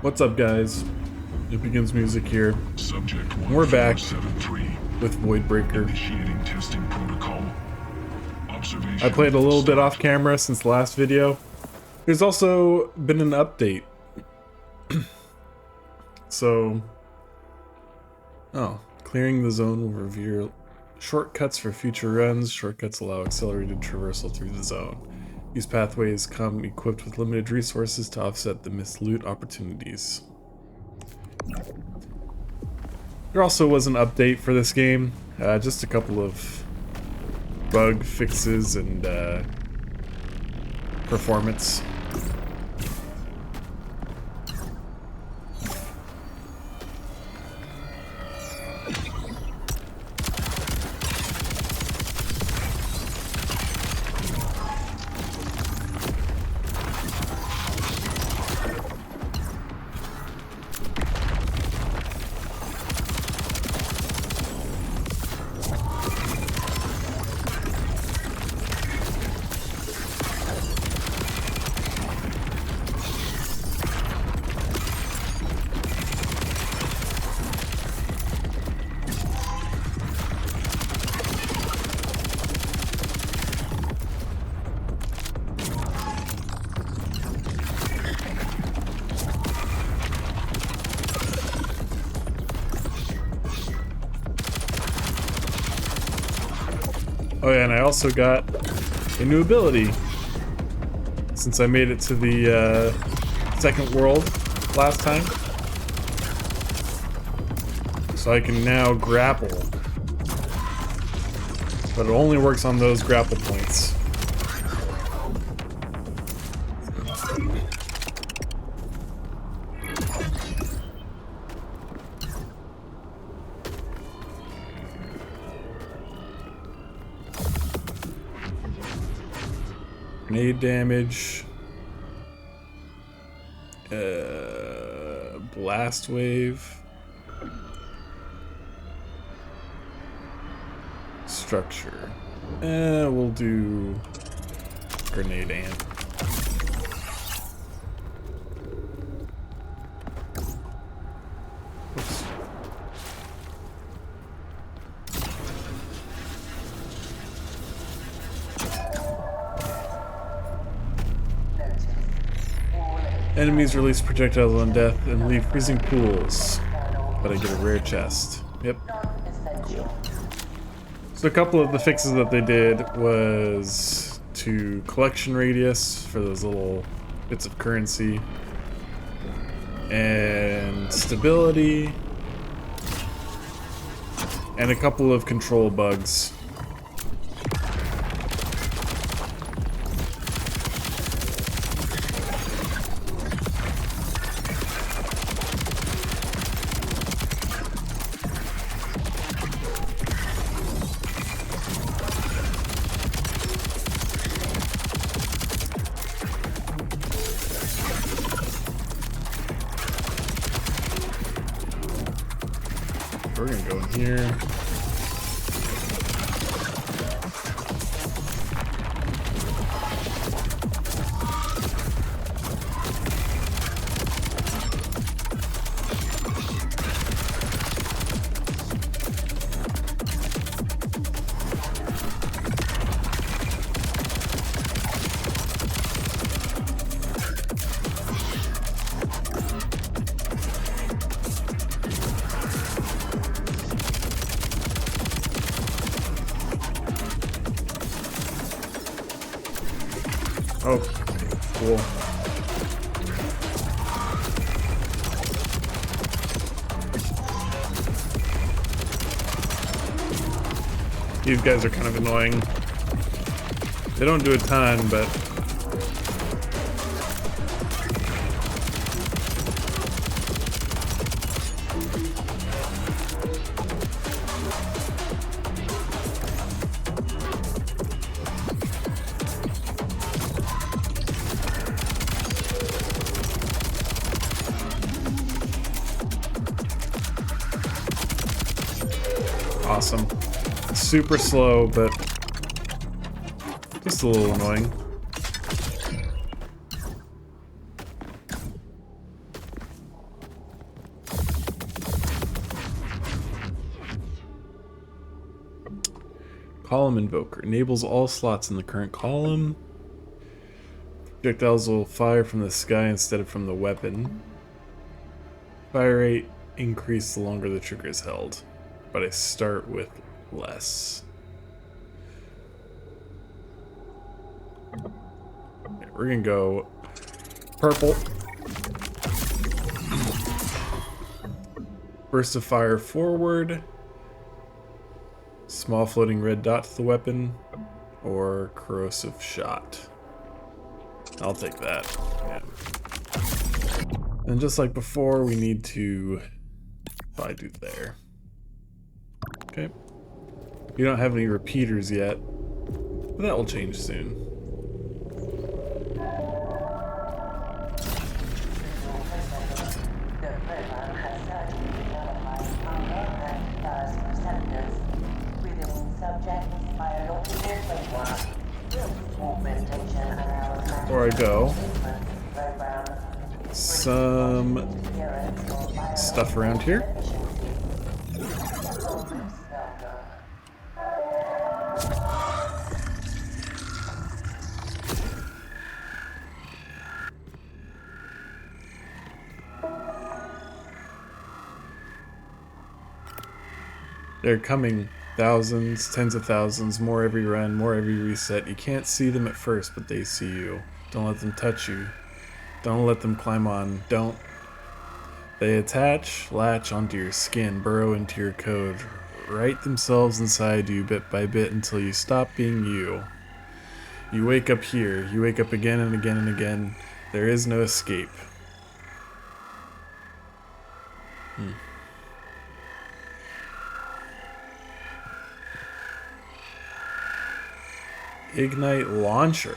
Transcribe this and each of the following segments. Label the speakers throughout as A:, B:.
A: What's up, guys? It begins music here.
B: Subject
A: We're back
B: 1473.
A: with VOIDBREAKER.
B: Initiating testing protocol. Observation.
A: I played a little bit
B: start.
A: off camera since the last video. There's also been an update. Clearing the zone will reveal shortcuts for future runs. Shortcuts allow accelerated traversal through the zone. These pathways come equipped with limited resources to offset the missed loot opportunities. There also was an update for this game, just a couple of bug fixes and performance. Oh yeah, and I also got a new ability since I made it to the second world last time. So I can now grapple. But it only works on those grapple points. Grenade damage. Blast wave. Structure. We'll do grenade amp. Oops. Enemies release projectiles on death and leave freezing pools, but I get a rare chest. Yep. Cool. So a couple of the fixes that they did was to collection radius for those little bits of currency, and stability, and a couple of control bugs. We're gonna go in here. Oh, cool. These guys are kind of annoying. They don't do a ton, but awesome. Super slow, but just a little annoying. Column Invoker. Enables all slots in the current column. Projectiles will fire from the sky instead of from the weapon. Fire rate increase the longer the trigger is held, but I start with less. Okay, we're gonna go purple. Burst of fire forward. Small floating red dot to the weapon, or corrosive shot. I'll take that. Yeah. And just like before, we need to probably do there. Okay. We don't have any repeaters yet, but that will change soon. Before I go, some stuff around here. They're coming. Thousands, tens of thousands, more every run, more every reset. You can't see them at first, but they see you. Don't let them touch you. Don't let them climb on. Don't. They attach, latch onto your skin, burrow into your code, write themselves inside you bit by bit until you stop being you. You wake up here. You wake up again and again and again. There is no escape. Ignite launcher.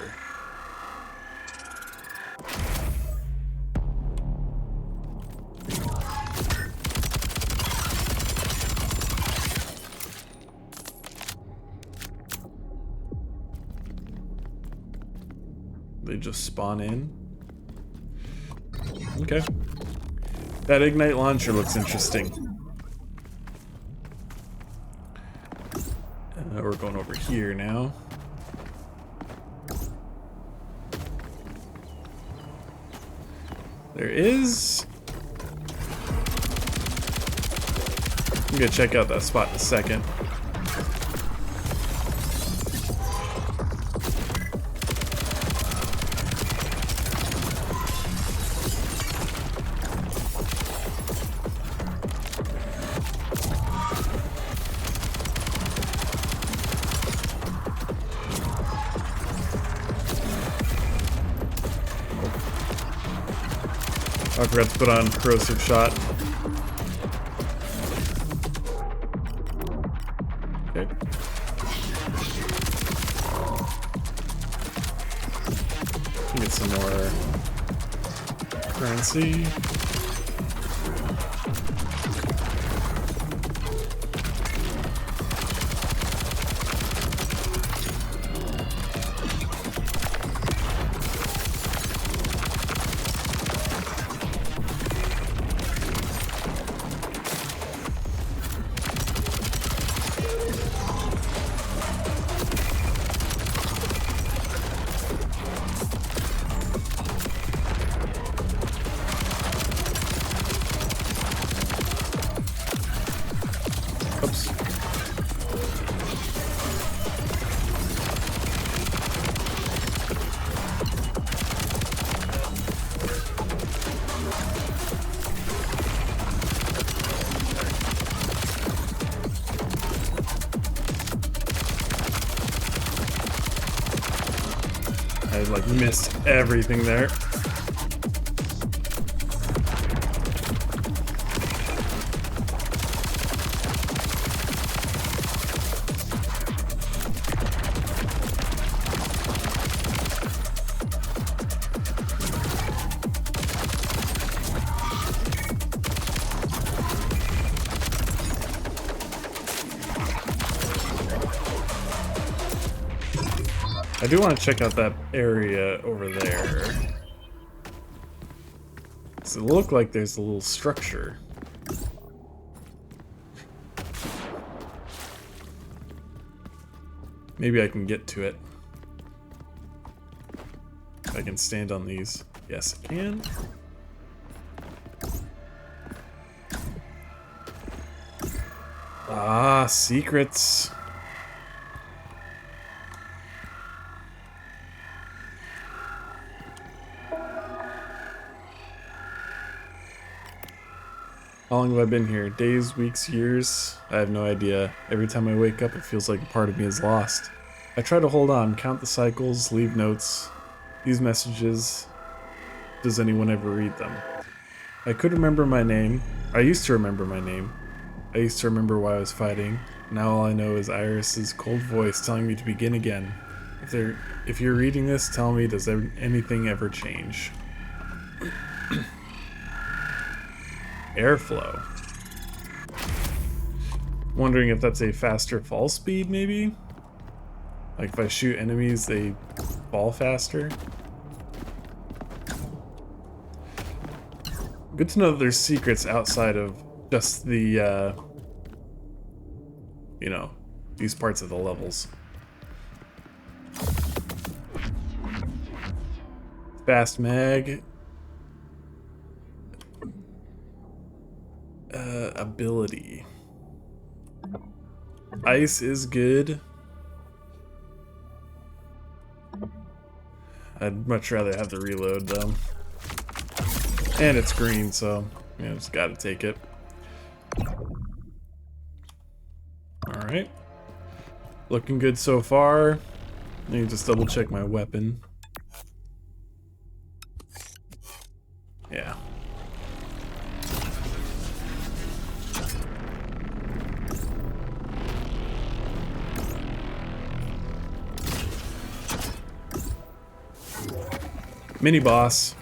A: They just spawn in. Okay. That ignite launcher looks interesting. We're going over here now. There is... I'm gonna check out that spot in a second. I forgot to put on corrosive shot. Okay. Get some more currency. Oops. I like missed everything there. I do want to check out that area over there. Does it look like there's a little structure? Maybe I can get to it. If I can stand on these. Yes, I can. Ah, secrets. How long have I been here? Days, weeks, years? I have no idea. Every time I wake up, it feels like a part of me is lost. I try to hold on, count the cycles, leave notes. These messages, does anyone ever read them? I could remember my name. I used to remember my name. I used to remember why I was fighting. Now all I know is Iris's cold voice telling me to begin again. If you're reading this, tell me, does anything ever change? Airflow. Wondering if that's a faster fall speed, maybe? Like if I shoot enemies, they fall faster? Good to know that there's secrets outside of just the, you know, these parts of the levels. Fast mag. Ability. Ice is good. I'd much rather have the reload though. And it's green, so yeah, just gotta take it. Alright. Looking good so far. Let me just double check my weapon. Yeah. Mini boss.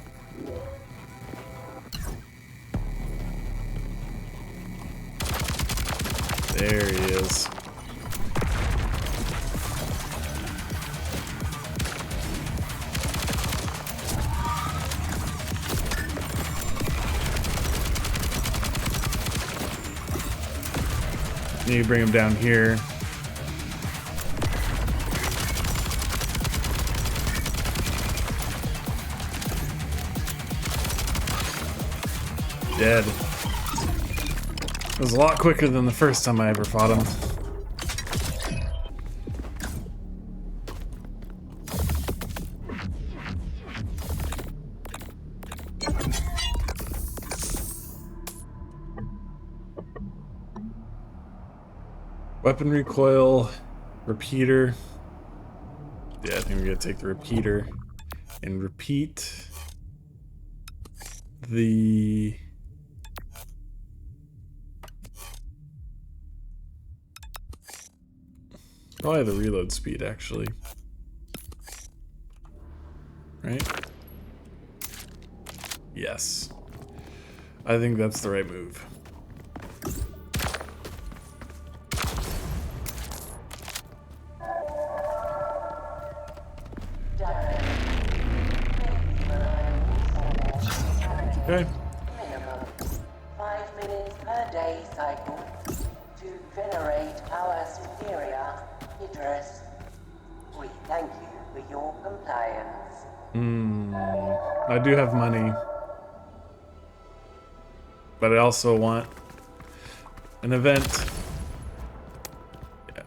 A: There he is. Need to bring him down here. Dead. It was a lot quicker than the first time I ever fought him. Weapon recoil, repeater. Yeah, I think we're gonna take the repeater and repeat the probably the reload speed, actually. Right? Yes. I think that's the right move. Okay.
C: Minimum 5 minutes per day cycle to venerate our superior Idris. We thank you for your compliance.
A: I do have money, but I also want an event. Yeah.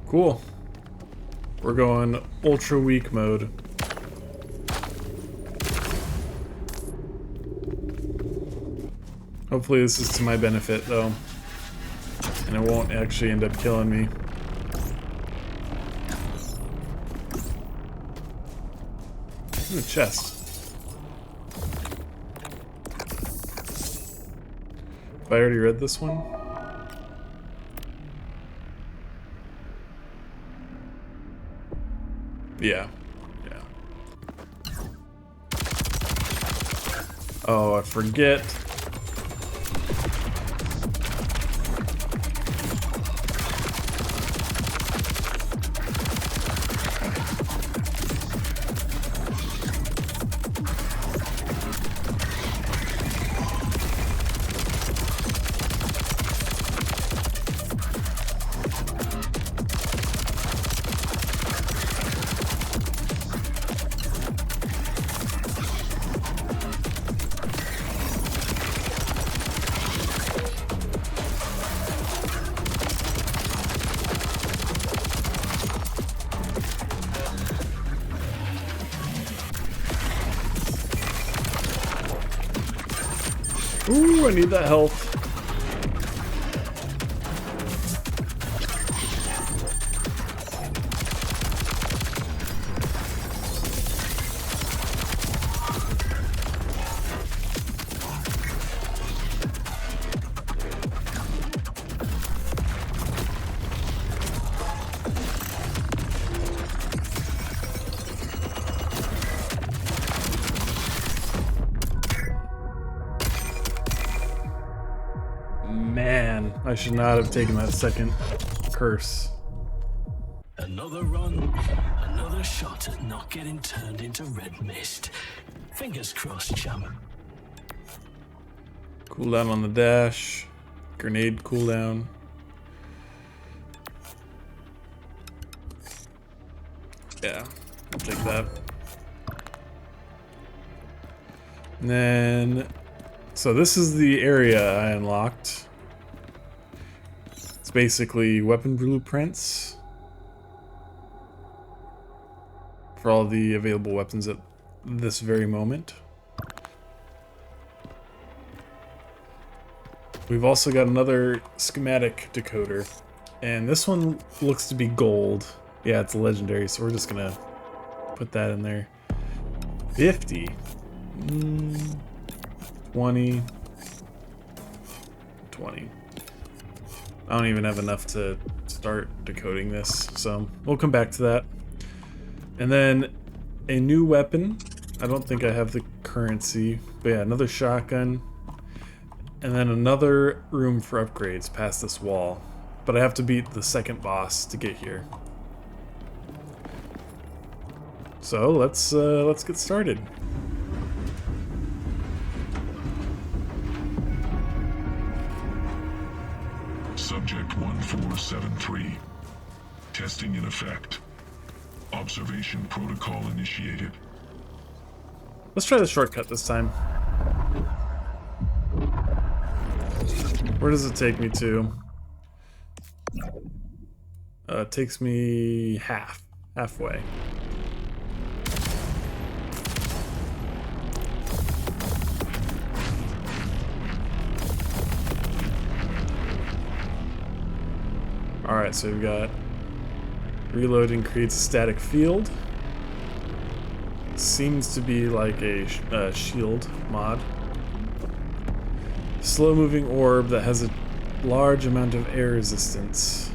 A: Cool. We're going ultra weak mode. Hopefully this is to my benefit though, and it won't actually end up killing me. Ooh, a chest. Have I already read this one? Yeah. Yeah. Oh, I forget. I need that health. Man, I should not have taken that second curse.
D: Another run, another shot at not getting turned into red mist. Fingers crossed, champ.
A: Cooldown on the dash. Grenade cooldown. Yeah, I'll take that. And then, so this is the area I unlocked. It's basically weapon blueprints for all the available weapons at this very moment. We've also got another schematic decoder, and this one looks to be gold. Yeah, it's legendary, so we're just gonna put that in there. 50. 20. 20. I don't even have enough to start decoding this, so we'll come back to that. And then a new weapon. I don't think I have the currency, but yeah, another shotgun. And then another room for upgrades past this wall. But I have to beat the second boss to get here. So let's get started.
B: Subject 1473. Testing in effect. Observation protocol initiated.
A: Let's try the shortcut this time. Where does it take me to? It takes me halfway. Alright, so we've got reloading creates a static field. Seems to be like a shield mod. Slow moving orb that has a large amount of air resistance.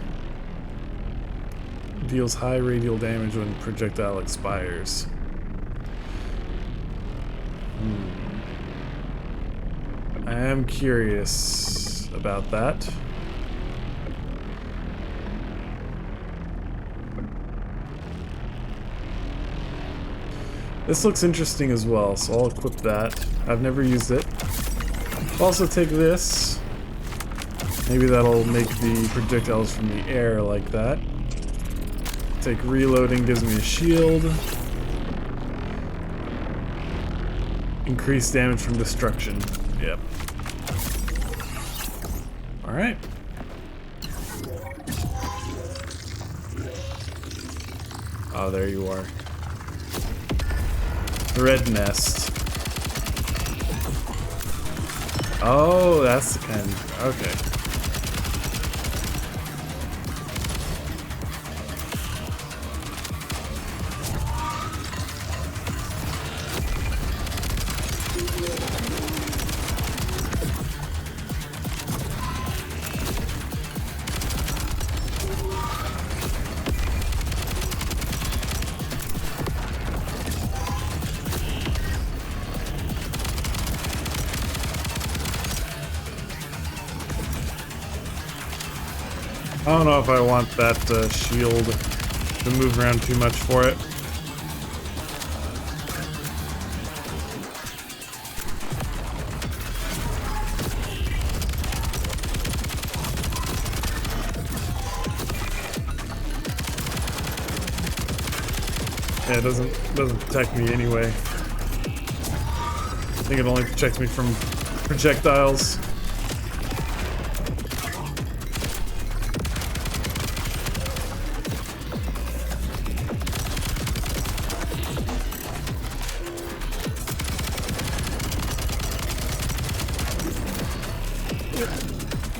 A: Deals high radial damage when projectile expires. I am curious about that. This looks interesting as well, so I'll equip that. I've never used it. I'll also take this. Maybe that'll make the projectiles from the air like that. Take reloading, gives me a shield. Increased damage from destruction. Yep. Alright. Oh, there you are. Red nest. Oh, that's the kind. Okay. I don't know if I want that shield to move around too much for it. Yeah, it doesn't protect me anyway. I think it only protects me from projectiles.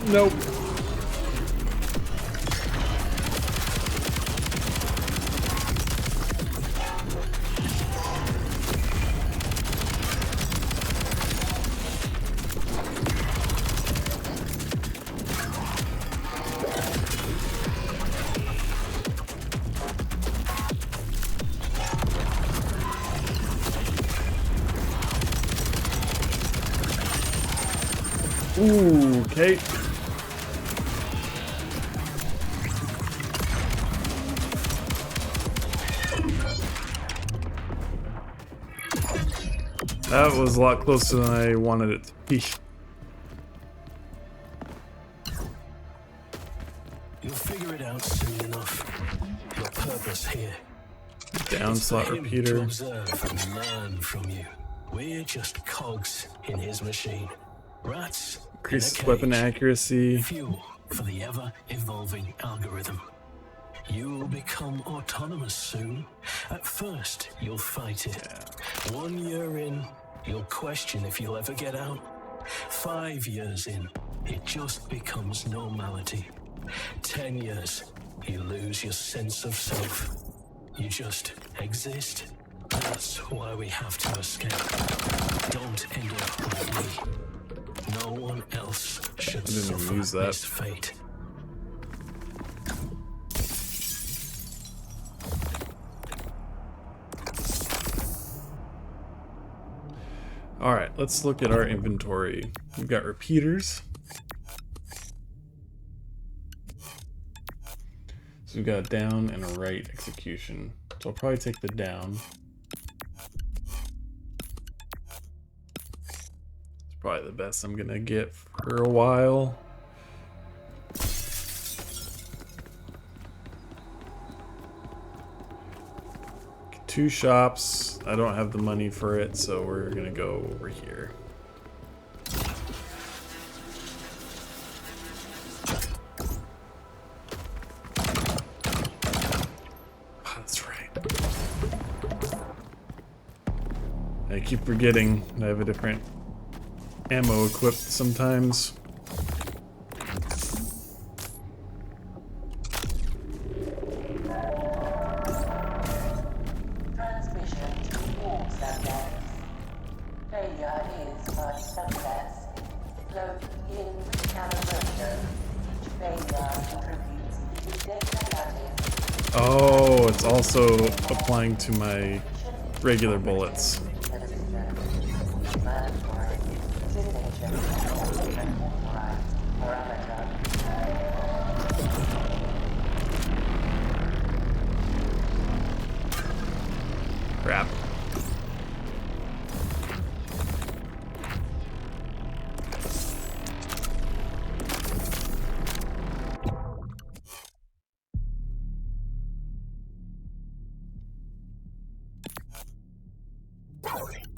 A: Nope. Ooh, okay. That was a lot closer than I wanted it to be.
D: You'll figure it out soon enough. Your purpose here.
A: Down slot
D: For him
A: repeater.
D: to observe and learn from you. We're just cogs in his machine. Rats.
A: Increases
D: in a
A: weapon
D: cage.
A: accuracy.
D: Fuel for the ever-evolving algorithm. You'll become autonomous soon. At first, you'll fight it. 1 year in, you'll question if you'll ever get out. 5 years in, it just becomes normality. 10 years, you lose your sense of self. You just exist. That's why we have to escape. Don't end up like me. No one else should
A: didn't even
D: suffer
A: use that.
D: this fate.
A: Alright, let's look at our inventory. We've got repeaters. So we've got a down and a right execution. So I'll probably take the down. It's probably the best I'm gonna get for a while. Two shops. I don't have the money for it, so we're gonna go over here. That's right. I keep forgetting I have a different ammo equipped sometimes.
C: Transmission to all subjects. Failure is my success. Load in recalibration. Each failure contributes to the data narrative.
A: Oh, it's also applying to my regular bullets. Crap.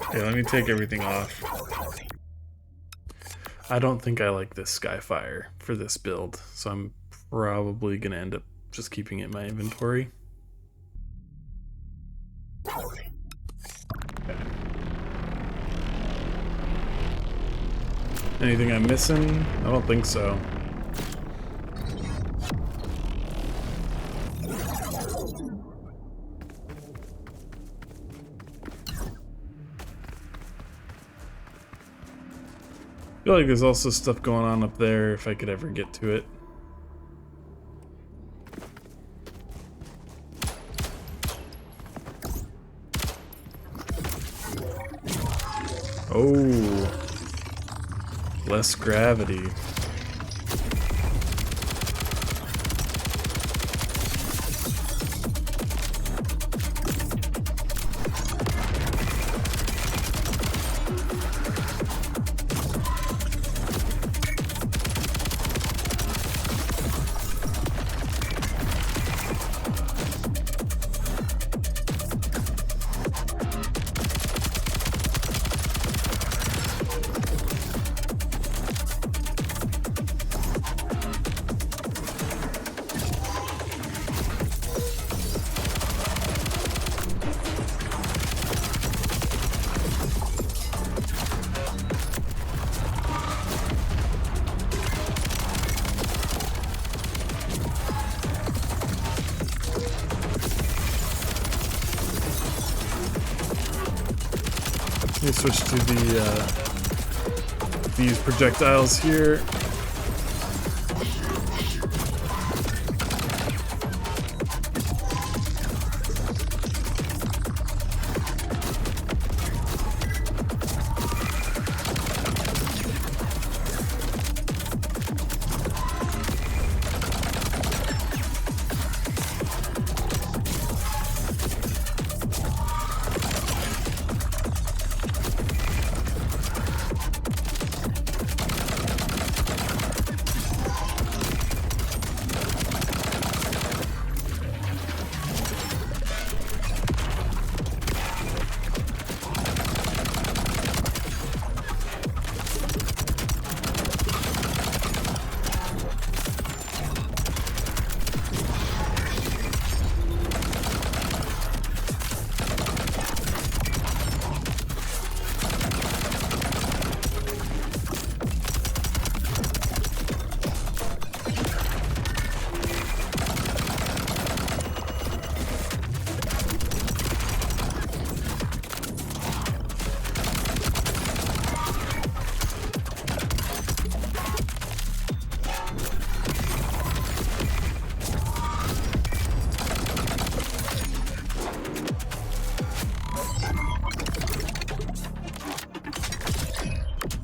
A: Okay, let me take everything off. I don't think I like this Skyfire for this build, so I'm probably gonna end up just keeping it in my inventory. Okay. Anything I'm missing? I don't think so. I feel like there's also stuff going on up there if I could ever get to it. Oh, less gravity. me switch to the these projectiles here.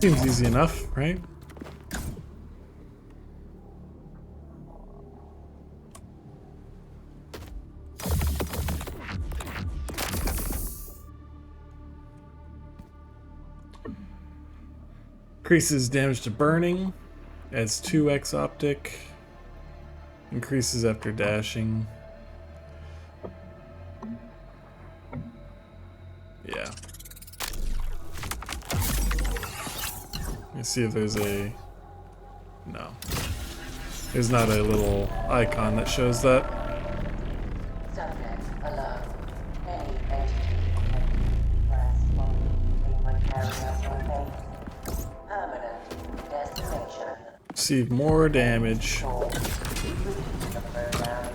A: Seems easy enough, right? Increases damage to burning, adds 2x optic, increases after dashing. Yeah. Let's see if there's a... No. There's not a little icon that shows that.
C: Subject alert. Any entity press on carrier or permanent destination.
A: Receive more damage.
C: The program.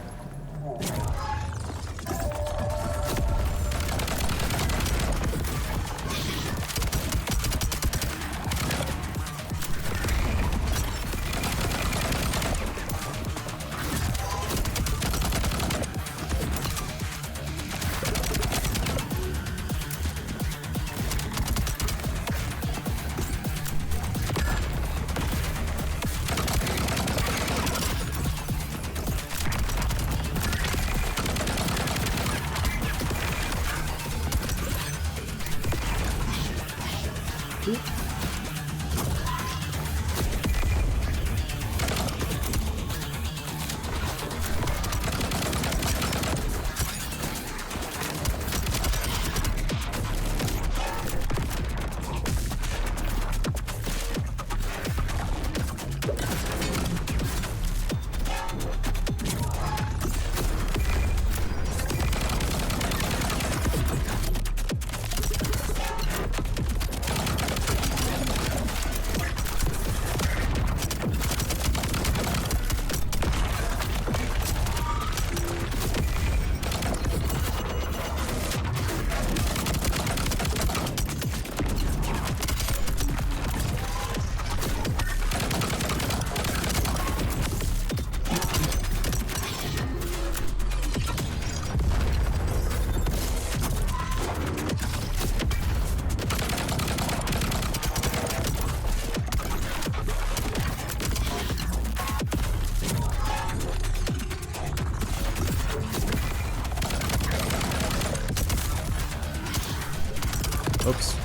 A: Oops.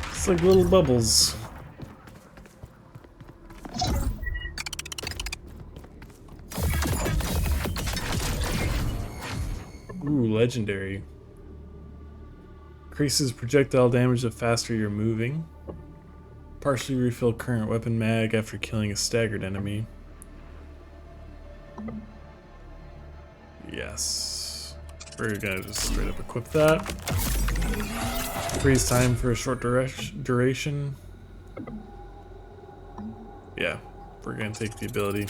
A: It's like little bubbles. Ooh, legendary. Increases projectile damage the faster you're moving. Partially refill current weapon mag after killing a staggered enemy. Yes. We're gonna just straight up equip that. Freeze time for a short duration. Yeah, we're gonna take the ability.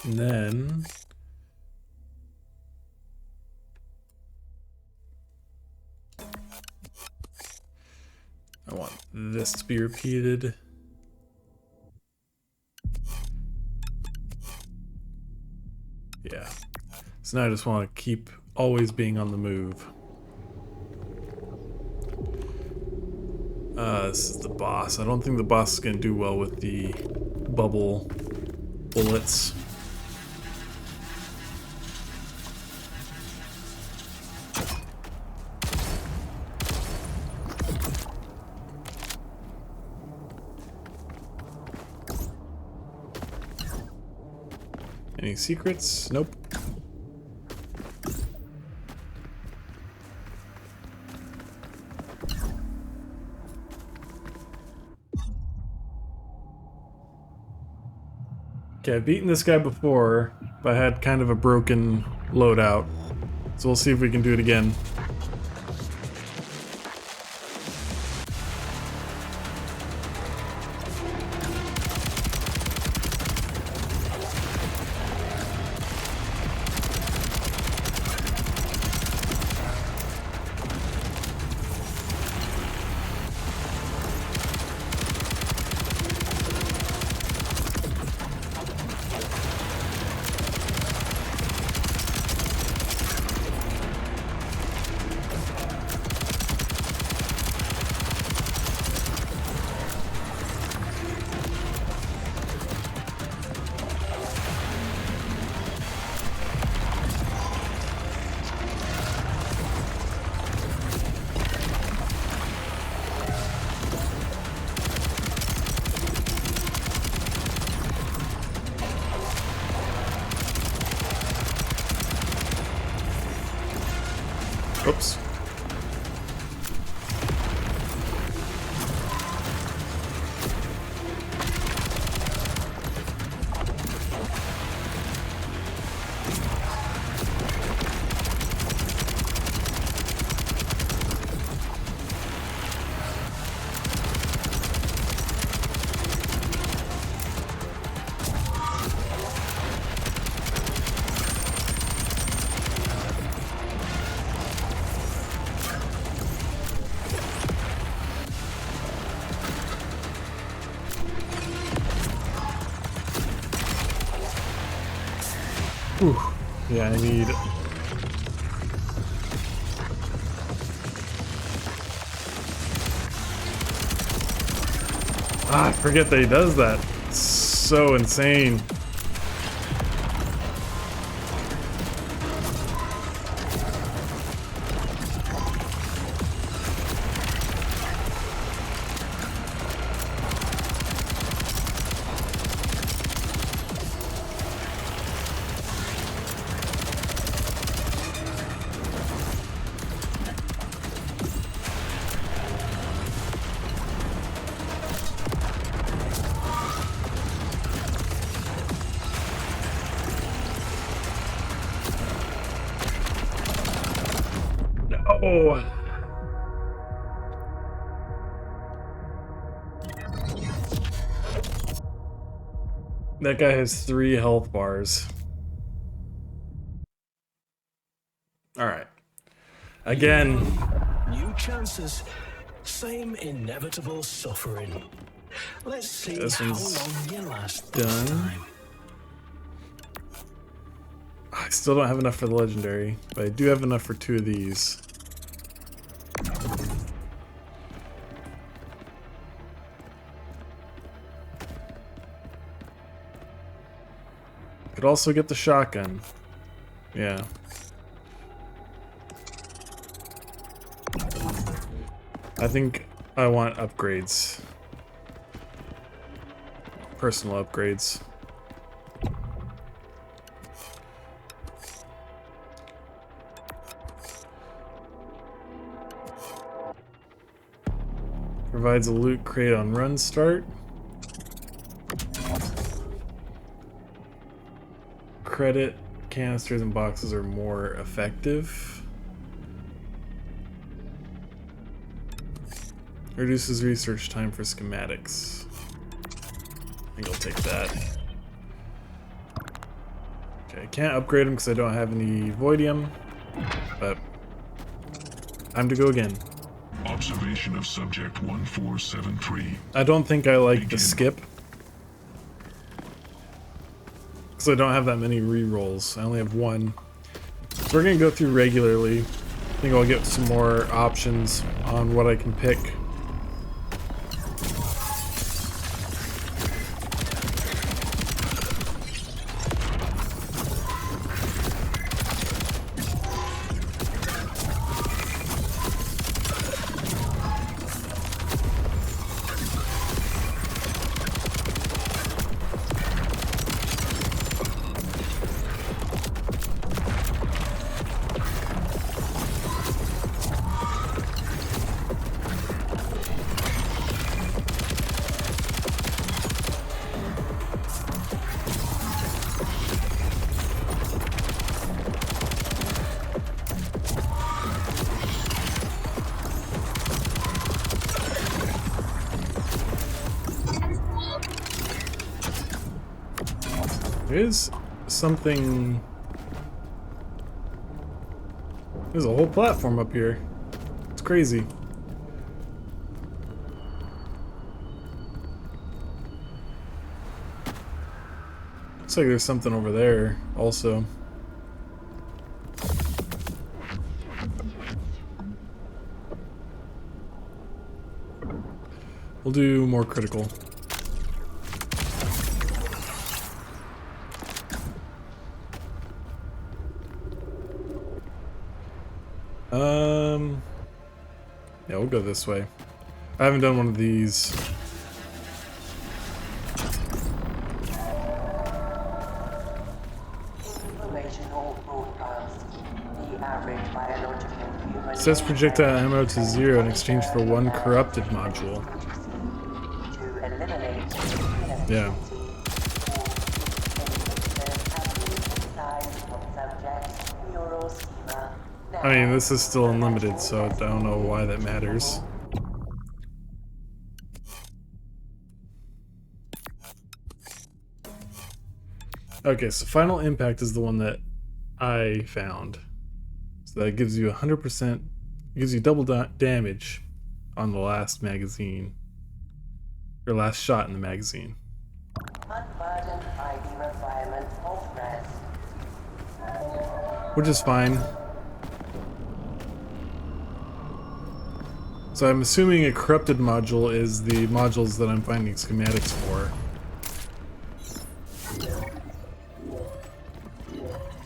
A: And then I want this to be repeated. Yeah. So now I just want to keep always being on the move. This is the boss. I don't think the boss is going to do well with the bubble bullets. Any secrets? Nope. Okay, I've beaten this guy before, but I had kind of a broken loadout. So we'll see if we can do it again. Oops. Whew. Yeah, I need... I forget that he does that. It's so insane. Oh. That guy has 3 health bars. Alright. Again.
D: New chances, same inevitable suffering. Let's see
A: This
D: how
A: one's
D: long you last
A: done.
D: this time.
A: I still don't have enough for the legendary, but I do have enough for 2 of these. Could also get the shotgun. Yeah. I think I want upgrades. Personal upgrades. Provides a loot crate on run start. Credit canisters and boxes are more effective. Reduces research time for schematics. I think I'll take that. Okay, I can't upgrade them because I don't have any voidium, but time to go again.
B: Observation of subject 1473.
A: I don't think I like the skip because I don't have that many re-rolls. I only have one. So we're gonna go through regularly. I think I'll get some more options on what I can pick. There is something... There's a whole platform up here. It's crazy. Looks like there's something over there also. We'll do more critical. Yeah, we'll go this way. I haven't done one of these.
C: Informational broadcast. The average biological human
A: It says projectile ammo to 0 in exchange for 1 corrupted module.
C: to eliminate
A: Yeah. I mean, this is still unlimited, so I don't know why that matters. Okay, so Final Impact is the one that I found. So that gives you 100%, gives you double damage on the last magazine. Your last shot in the magazine.
C: Unburdened by the requirement of rest.
A: Which is fine. So I'm assuming a corrupted module is the modules that I'm finding schematics for.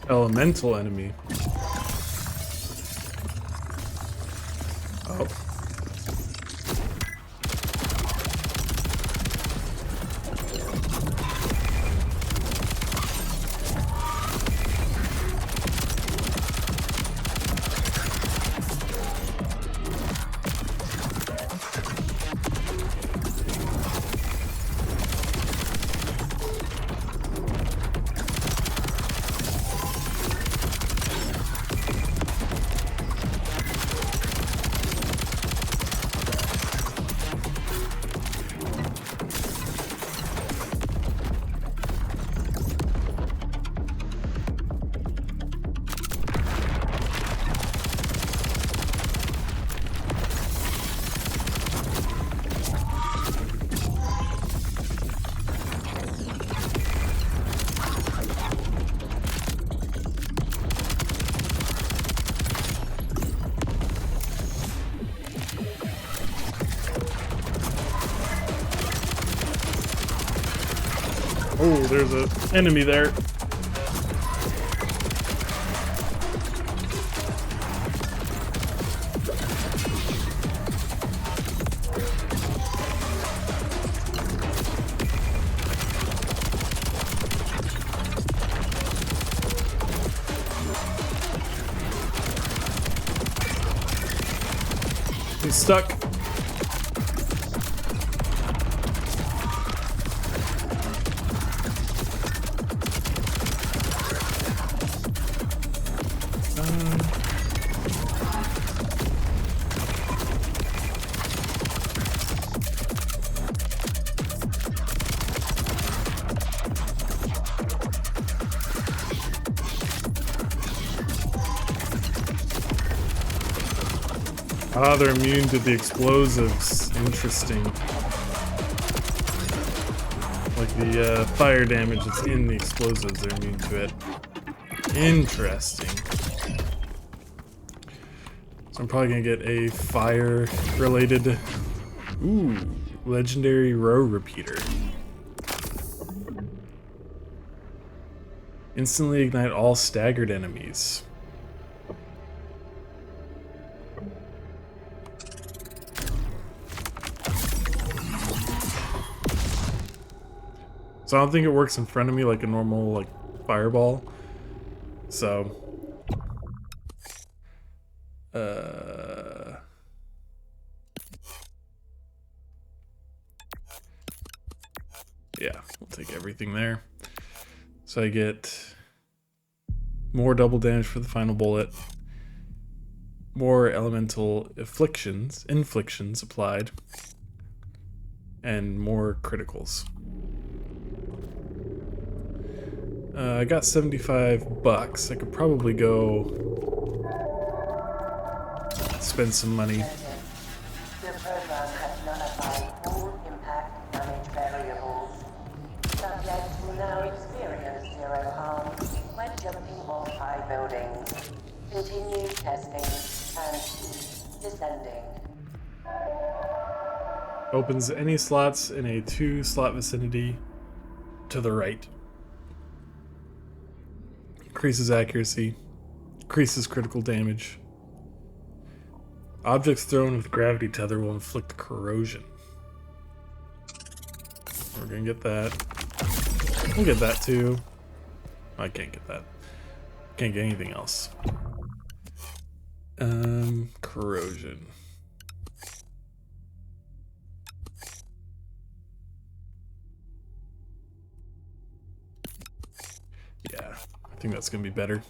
A: Elemental enemy. Oh. Oh, there's an enemy there. He's stuck. Ah, they're immune to the explosives. Interesting. Like the fire damage that's in the explosives, they're immune to it. Interesting. So I'm probably gonna get a fire-related, legendary row repeater. Instantly ignite all staggered enemies. So I don't think it works in front of me like a normal like fireball. So yeah, we'll take everything there. So I get more double damage for the final bullet, more elemental inflictions applied, and more criticals. I got $75. I could probably go spend some money.
C: Your program has nullified all impact damage variables. Subjects will now experience zero harm when jumping off high buildings. Continue testing and keep descending.
A: Opens any slots in a 2-slot vicinity to the right. Increases accuracy. Increases critical damage. Objects thrown with gravity tether will inflict corrosion. We're gonna get that. We'll get that too. I can't get that. Can't get anything else. Corrosion. Yeah, I think that's gonna be better.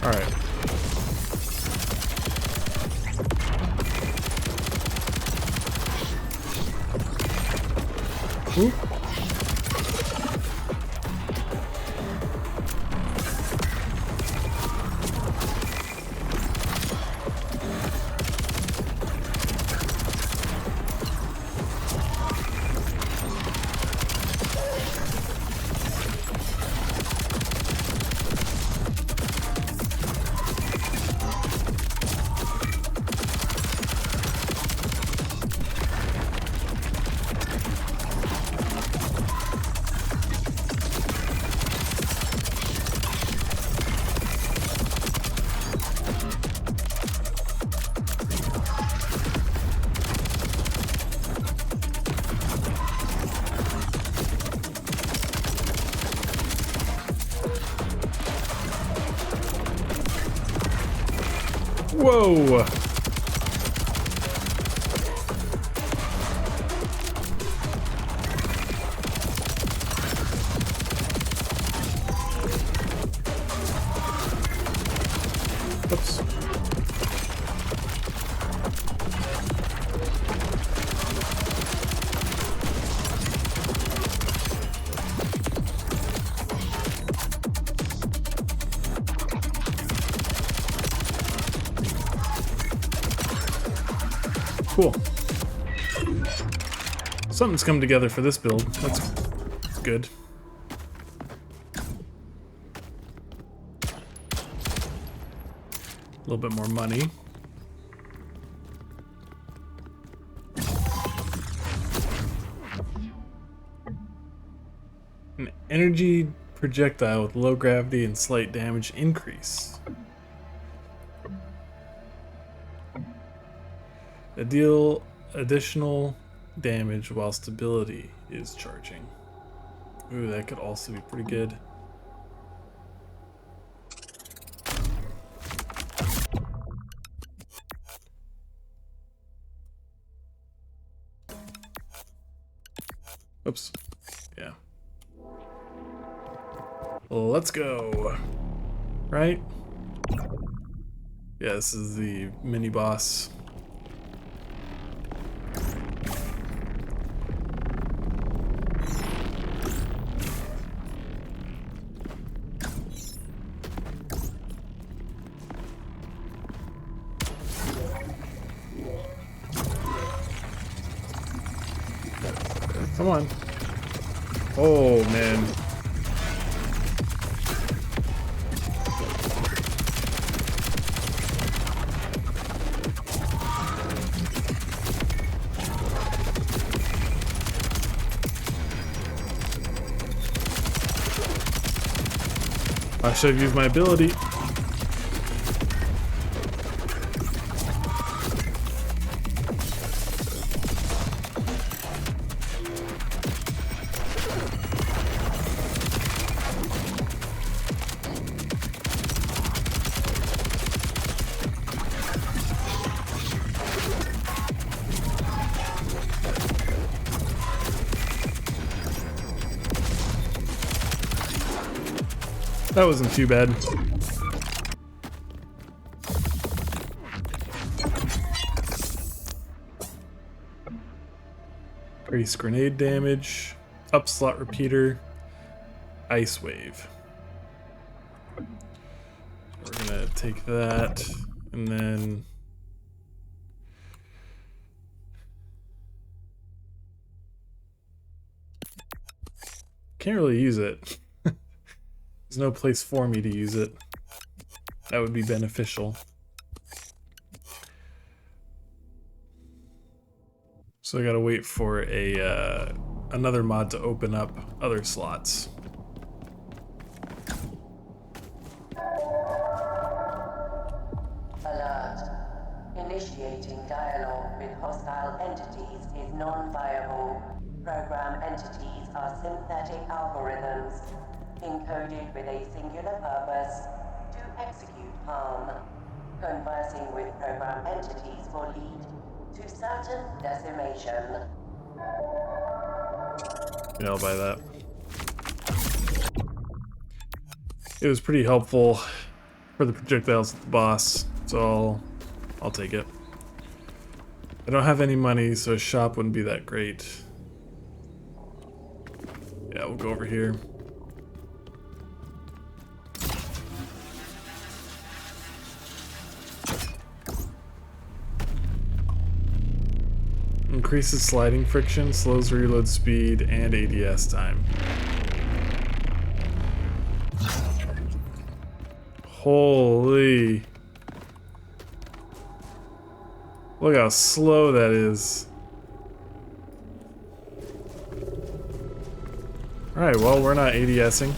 A: All right. Ooh. Whoa! Oops. Cool. Something's come together for this build. That's good. A little bit more money. An energy projectile with low gravity and slight damage increase. Deal additional damage while stability is charging. Ooh, that could also be pretty good. Oops. Yeah. Let's go. Right? Yeah, this is the mini boss. Come on. Oh, man. I should have used my ability. That wasn't too bad. Increase grenade damage, up slot repeater, ice wave. We're gonna take that and then can't really use it. There's no place for me to use it. That would be beneficial. So I gotta wait for a another mod to open up other slots.
C: Alert. Initiating dialogue with hostile entities is non-viable. Program entities are synthetic algorithms, encoded with a singular purpose, to execute harm. Conversing with program entities will lead to certain decimation.
A: Yeah, I'll buy that. It was pretty helpful for the projectiles at the boss, so I'll take it. I don't have any money, so a shop wouldn't be that great. Yeah, we'll go over here. Increases sliding friction, slows reload speed, and ADS time. Holy. Look how slow that is. Alright, well, we're not ADSing.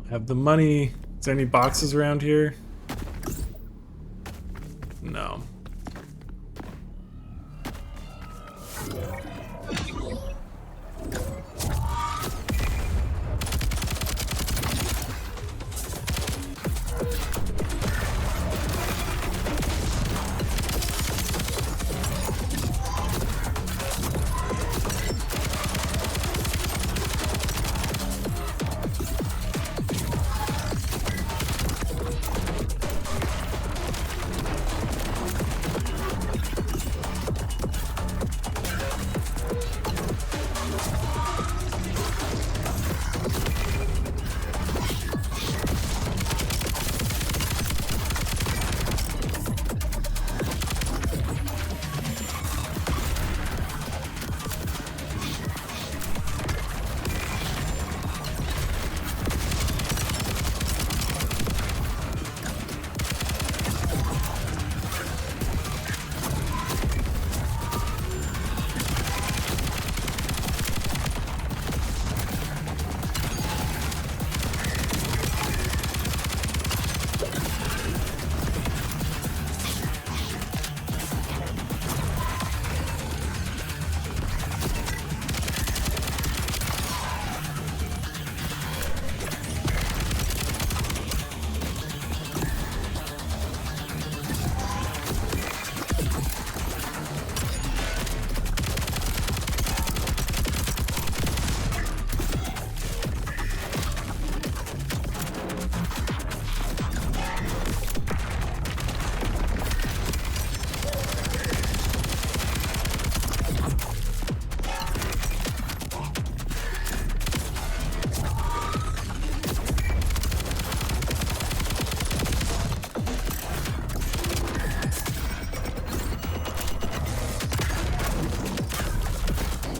A: Have the money. Is there any boxes around here? No.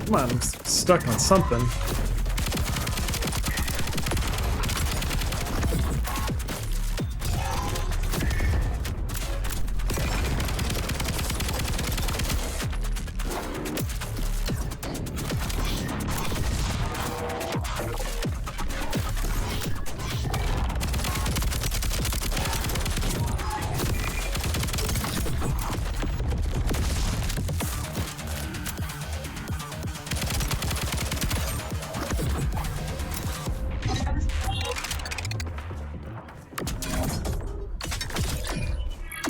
A: Come on, I'm stuck on something.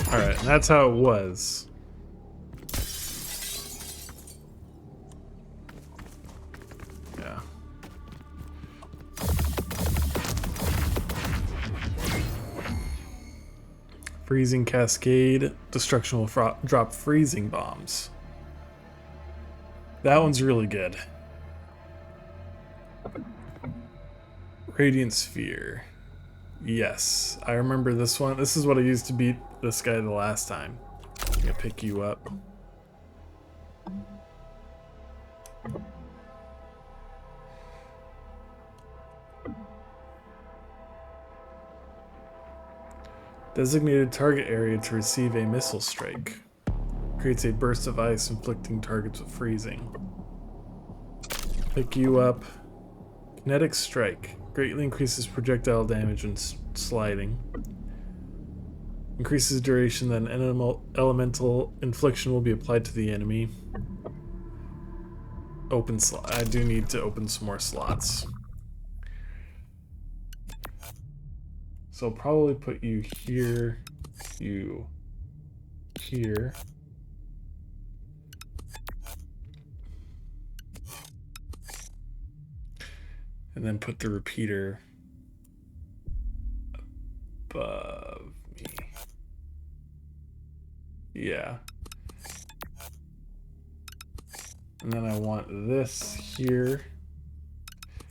A: Alright, and that's how it was. Yeah. Freezing cascade. Destruction will drop freezing bombs. That one's really good. Radiant sphere. Yes, I remember this one. This is what I used to beat this guy the last time. I'm gonna pick you up. Designated target area to receive a missile strike. Creates a burst of ice inflicting targets with freezing. Pick you up. Kinetic strike. Greatly increases projectile damage when sliding. Increases duration, then elemental infliction will be applied to the enemy. Open slot. I do need to open some more slots. So I'll probably put you here, you here. And then put the repeater above me. Yeah. And then I want this here.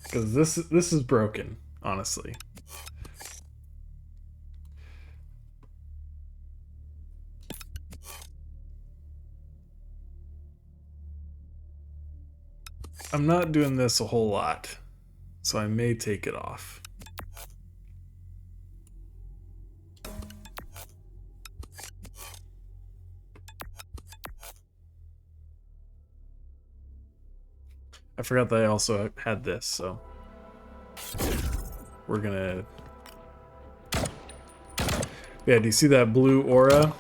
A: Because this is broken, honestly. I'm not doing this a whole lot, so I may take it off. I forgot that I also had this, so we're gonna... Yeah, do you see that blue aura?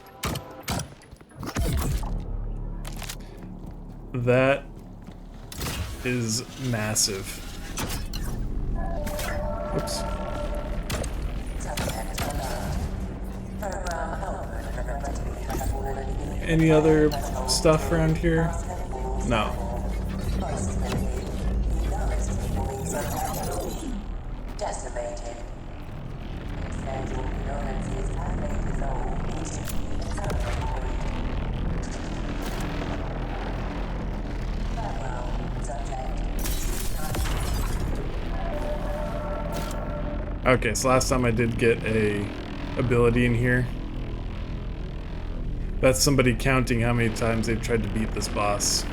A: That is massive. Oops. Any other stuff around here? No. Okay, so last time I did get a ability in here. That's somebody counting how many times they've tried to beat this boss.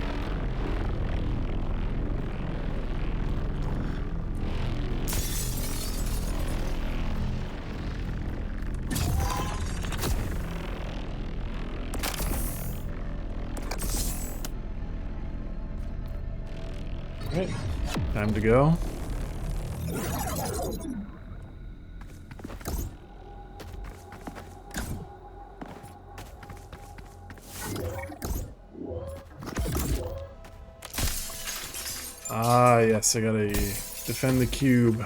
A: Alright, time to go. Ah, yes, I gotta defend the cube.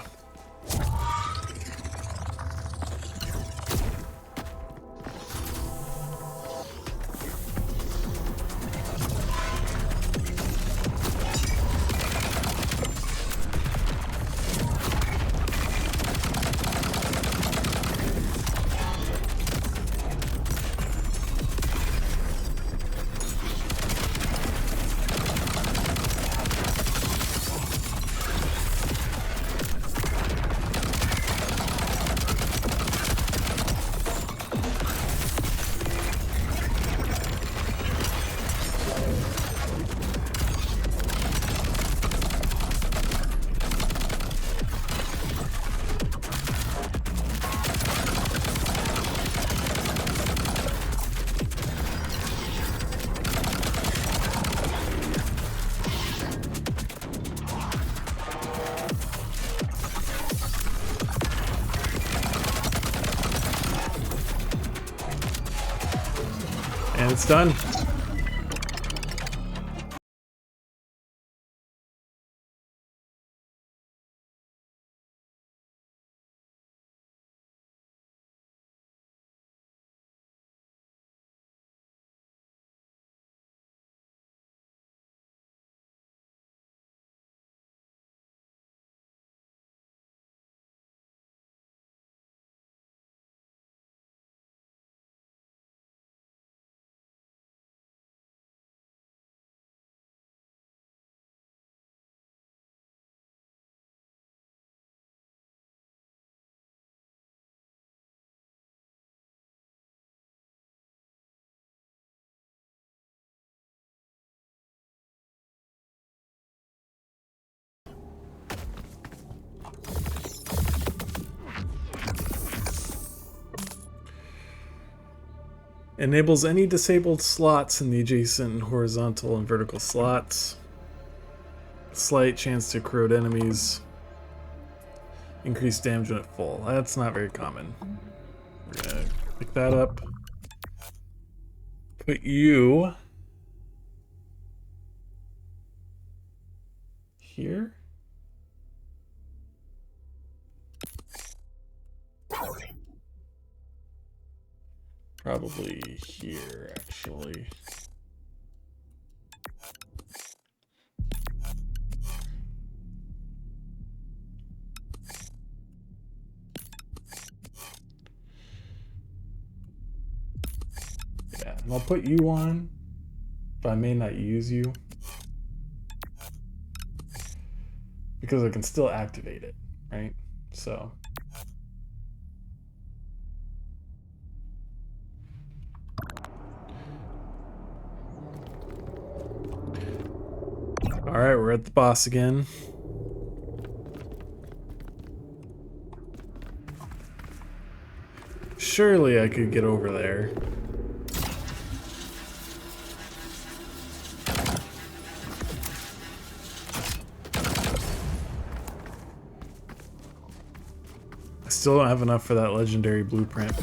A: And it's done. Enables any disabled slots in the adjacent horizontal and vertical slots. Slight chance to corrode enemies. Increased damage when at full. That's not very common. We're gonna pick that up. Put you here. Probably here, actually. Yeah, and I'll put you on, but I may not use you. Because I can still activate it, right? So... Alright, we're at the boss again. Surely I could get over there. I still don't have enough for that legendary blueprint.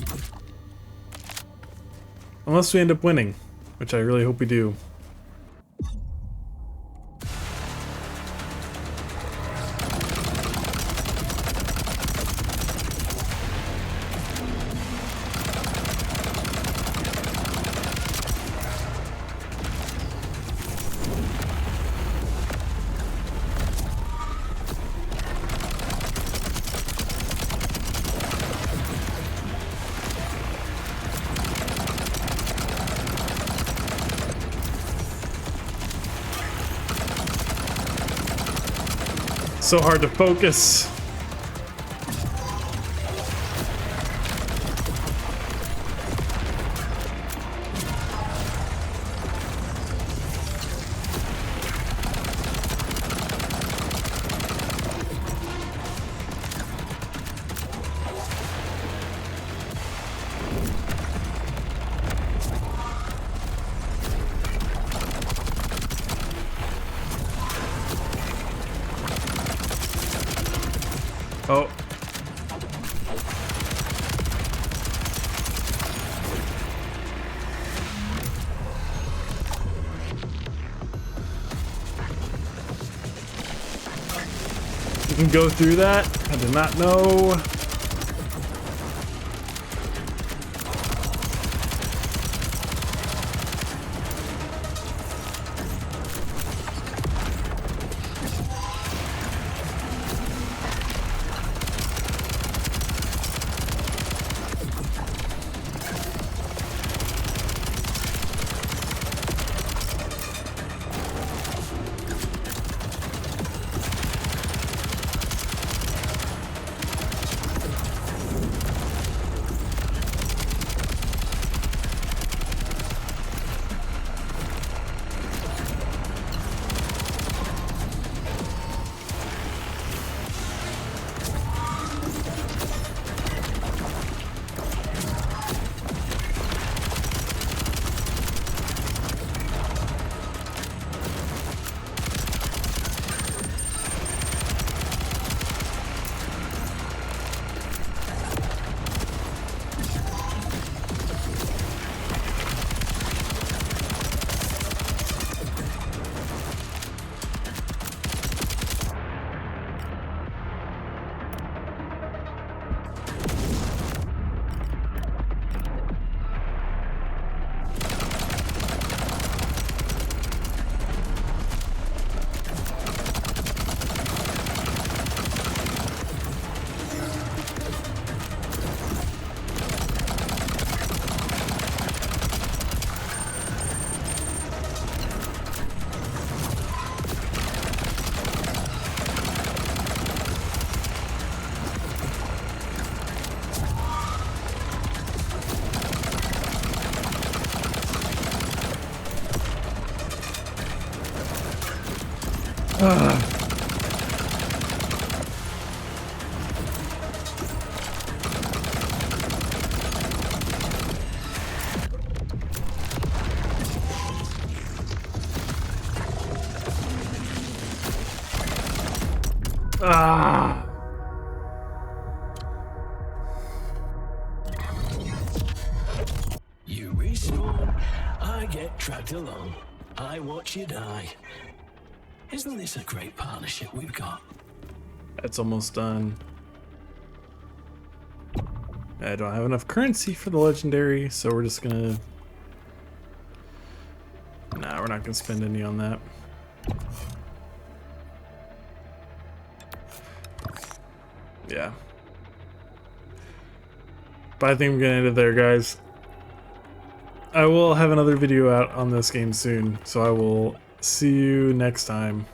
A: Unless we end up winning, which I really hope we do. So hard to focus. Oh. You can go through that? I did not know. Ah!
D: You respawn, I get dragged along. I watch you die. Isn't this a great partnership we've got?
A: That's almost done. I don't have enough currency for the legendary, so we're just gonna... Nah, we're not gonna spend any on that. Yeah. But I think I'm gonna end it there, guys. I will have another video out on this game soon, so I will see you next time.